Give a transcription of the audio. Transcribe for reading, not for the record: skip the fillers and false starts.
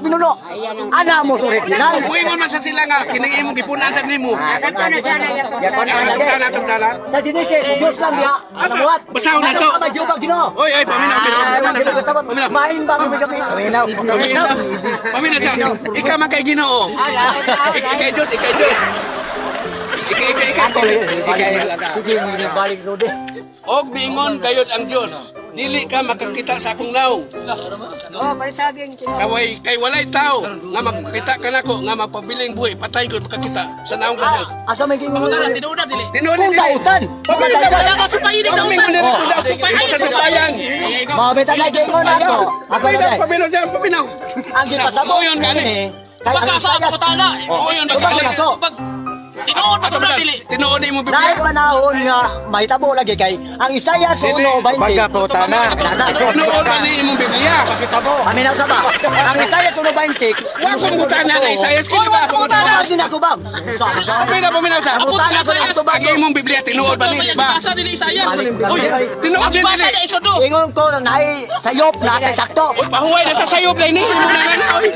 pinuno. Ana mo sulit na. Buingon man sa sila nga, kining imong gipunan sa nimo. Sa Genesis, Diyos lang diha. Nabuhat. Basahon na to. Majubag Ginoo. Oy, paminaw. Main ba kami gabi? Paminaw siya. Ikaw man kay Ginoo. Ikay Diyos. Sige, balik Rode. Og bingon gayud ang Dios. Dili ka makakita sa akong naong. Kay walay tao nga makakita ka nako nga mapabiling buhi patay ko makakita sa naong ka Dios. Asa may gingon? Tinuod dili. Kung kautan. Wala ka supayin ikaw utan. Sa bayan. Mabita na gingon nato. Ako na. Paminaw. Ang gipasabot. Yun gani. Baka sa kaputana. Yun Tinuod pa to na dili. Tinuod mo Dahil Biblia. panahon nga mahitabo lagi kay ang Isaiah 1:20. Pagkaputana. Tinuod ba ni imong Biblia? Aminaw sa ba? Ang Isaiah 1:20. Wa kong butana na Isaias kini ba ako butana? Hindi na ko bang. Paminaw sa. Butana sa Ang imong Biblia tinuod ba ni ba? Asa dili Isayas. Uy, Tinuod din basa dili. niya isodo. Ingon ko na naay sayop na sa sakto. Pahuway na ta sayop lay ni. Imo na na oy.